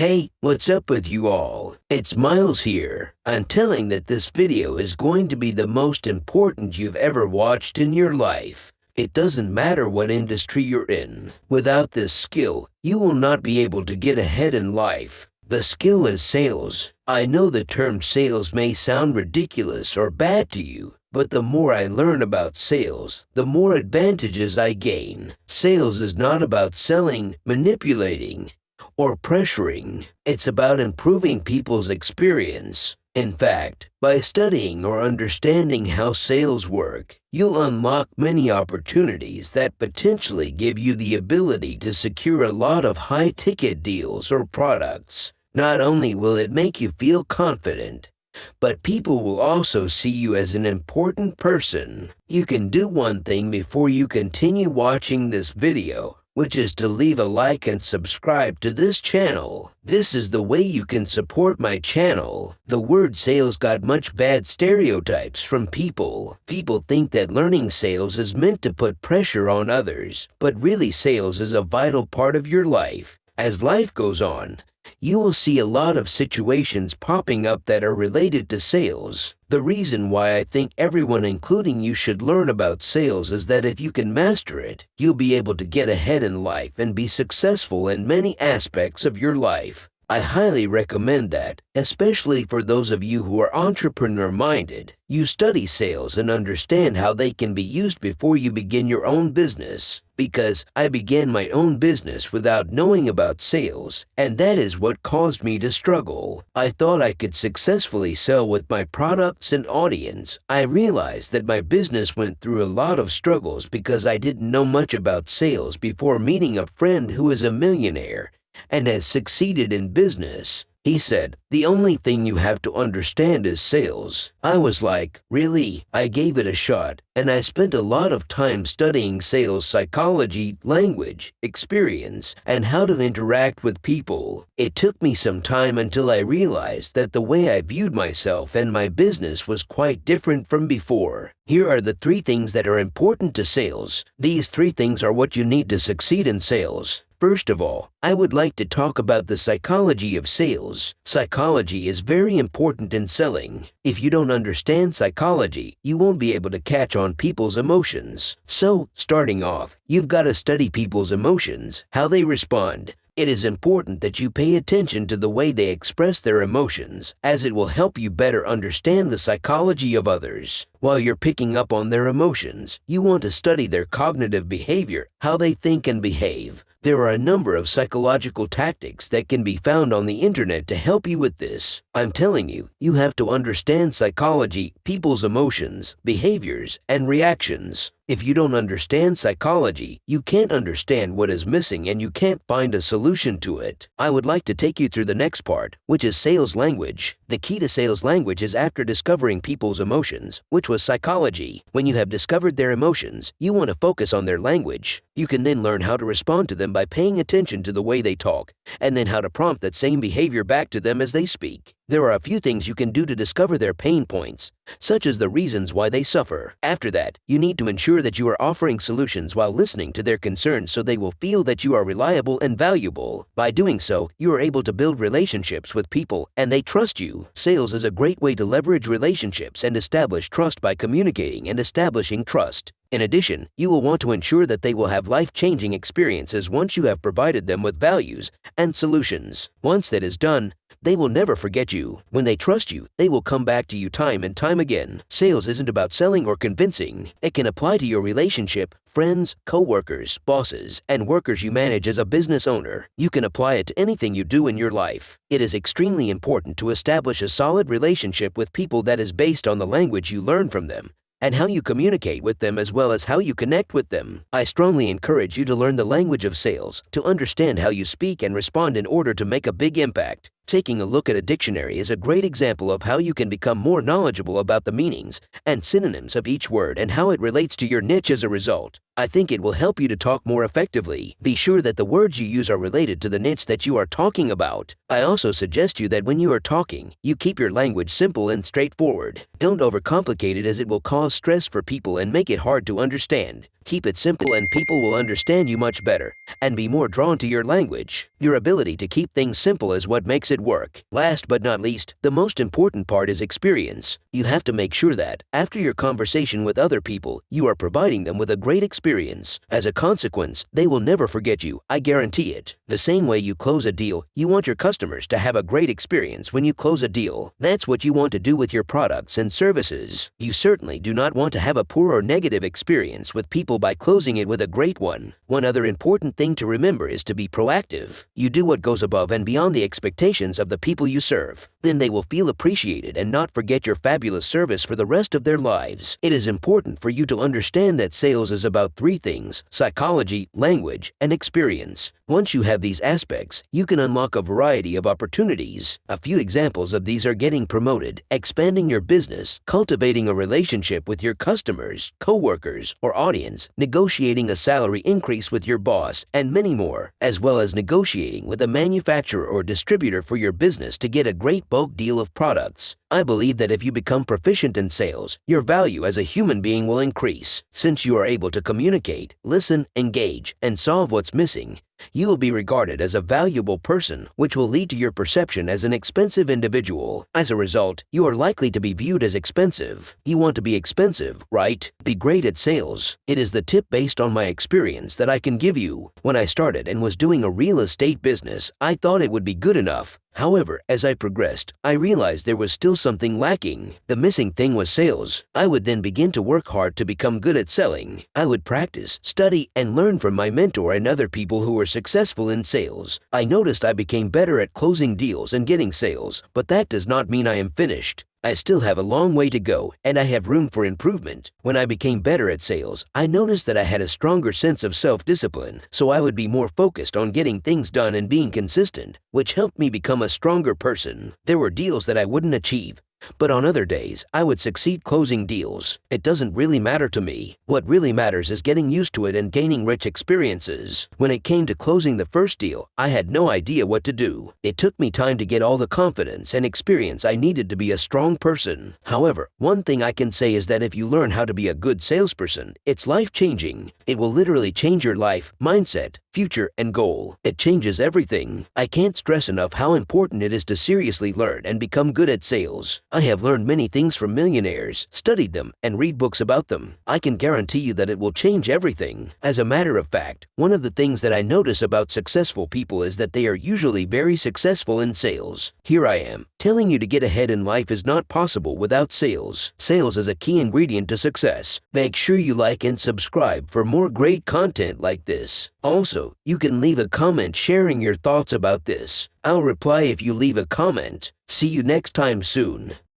Hey, what's up with you all? It's Miles here. I'm telling that this video is going to be the most important you've ever watched in your life. It doesn't matter what industry you're in. Without this skill, you will not be able to get ahead in life. The skill is sales. I know the term sales may sound ridiculous or bad to you, but the more I learn about sales, the more advantages I gain. Sales is not about selling, manipulating, or pressuring. It's about improving people's experience. In fact, by studying or understanding how sales work, you'll unlock many opportunities that potentially give you the ability to secure a lot of high-ticket deals or products. Not only will it make you feel confident, but people will also see you as an important person. You can do one thing before you continue watching this video, which is to leave a like and subscribe to this channel. This is the way you can support my channel. The word sales got much bad stereotypes from people. People think that learning sales is meant to put pressure on others, but really sales is a vital part of your life. As life goes on, you will see a lot of situations popping up that are related to sales. The reason why I think everyone, including you, should learn about sales is that if you can master it, you'll be able to get ahead in life and be successful in many aspects of your life. I highly recommend that, especially for those of you who are entrepreneur-minded. You study sales and understand how they can be used before you begin your own business. Because I began my own business without knowing about sales, and that is what caused me to struggle. I thought I could successfully sell with my products and audience. I realized that my business went through a lot of struggles because I didn't know much about sales before meeting a friend who is a millionaire and has succeeded in business. He said, "The only thing you have to understand is sales." I was like, really? I gave it a shot, and I spent a lot of time studying sales psychology, language, experience, and how to interact with people. It took me some time until I realized that the way I viewed myself and my business was quite different from before. Here are the 3 things that are important to sales. These 3 things are what you need to succeed in sales. First of all, I would like to talk about the psychology of sales. Psychology is very important in selling. If you don't understand psychology, you won't be able to catch on people's emotions. So, starting off, you've got to study people's emotions, how they respond. It is important that you pay attention to the way they express their emotions, as it will help you better understand the psychology of others. While you're picking up on their emotions, you want to study their cognitive behavior, how they think and behave. There are a number of psychological tactics that can be found on the internet to help you with this. I'm telling you, you have to understand psychology, people's emotions, behaviors, and reactions. If you don't understand psychology, you can't understand what is missing and you can't find a solution to it. I would like to take you through the next part, which is sales language. The key to sales language is after discovering people's emotions, which was psychology. When you have discovered their emotions, you want to focus on their language. You can then learn how to respond to them by paying attention to the way they talk, and then how to prompt that same behavior back to them as they speak. There are a few things you can do to discover their pain points, such as the reasons why they suffer. After that, you need to ensure that you are offering solutions while listening to their concerns so they will feel that you are reliable and valuable. By doing so, you are able to build relationships with people and they trust you. Sales is a great way to leverage relationships and establish trust by communicating and establishing trust. In addition, you will want to ensure that they will have life-changing experiences once you have provided them with values and solutions. Once that is done, they will never forget you. When they trust you, they will come back to you time and time again. Sales isn't about selling or convincing. It can apply to your relationship, friends, co-workers, bosses, and workers you manage as a business owner. You can apply it to anything you do in your life. It is extremely important to establish a solid relationship with people that is based on the language you learn from them and how you communicate with them as well as how you connect with them. I strongly encourage you to learn the language of sales, to understand how you speak and respond in order to make a big impact. Taking a look at a dictionary is a great example of how you can become more knowledgeable about the meanings and synonyms of each word and how it relates to your niche as a result. I think it will help you to talk more effectively. Be sure that the words you use are related to the niche that you are talking about. I also suggest you that when you are talking, you keep your language simple and straightforward. Don't overcomplicate it, as it will cause stress for people and make it hard to understand. Keep it simple and people will understand you much better and be more drawn to your language. Your ability to keep things simple is what makes it work. Last but not least, the most important part is experience. You have to make sure that, after your conversation with other people, you are providing them with a great experience. As a consequence, they will never forget you, I guarantee it. The same way you close a deal, you want your customers to have a great experience when you close a deal. That's what you want to do with your products and services. You certainly do not want to have a poor or negative experience with people by closing it with a great one. One other important thing to remember is to be proactive. You do what goes above and beyond the expectations of the people you serve. Then they will feel appreciated and not forget your fabulous service for the rest of their lives. It is important for you to understand that sales is about three things: psychology, language, and experience. Once you have these aspects, you can unlock a variety of opportunities. A few examples of these are getting promoted, expanding your business, cultivating a relationship with your customers, co-workers, or audience, negotiating a salary increase with your boss, and many more, as well as negotiating with a manufacturer or distributor for your business to get a great bulk deal of products. I believe that if you become proficient in sales, your value as a human being will increase. Since you are able to communicate, listen, engage, and solve what's missing, you will be regarded as a valuable person, which will lead to your perception as an expensive individual. As a result, you are likely to be viewed as expensive. You want to be expensive, right? Be great at sales. It is the tip based on my experience that I can give you. When I started and was doing a real estate business, I thought it would be good enough. However, as I progressed, I realized there was still something lacking. The missing thing was sales. I would then begin to work hard to become good at selling. I would practice, study, and learn from my mentor and other people who were successful in sales. I noticed I became better at closing deals and getting sales, but that does not mean I am finished. I still have a long way to go, and I have room for improvement. When I became better at sales, I noticed that I had a stronger sense of self-discipline, so I would be more focused on getting things done and being consistent, which helped me become a stronger person. There were deals that I wouldn't achieve, but on other days, I would succeed closing deals. It doesn't really matter to me. What really matters is getting used to it and gaining rich experiences. When it came to closing the first deal, I had no idea what to do. It took me time to get all the confidence and experience I needed to be a strong person. However, one thing I can say is that if you learn how to be a good salesperson, it's life-changing. It will literally change your life, mindset, future, and goal. It changes everything. I can't stress enough how important it is to seriously learn and become good at sales. I have learned many things from millionaires, studied them, and read books about them. I can guarantee you that it will change everything. As a matter of fact, one of the things that I notice about successful people is that they are usually very successful in sales. Here I am, telling you to get ahead in life is not possible without sales. Sales is a key ingredient to success. Make sure you like and subscribe for more great content like this. Also, you can leave a comment sharing your thoughts about this. I'll reply if you leave a comment. See you next time soon.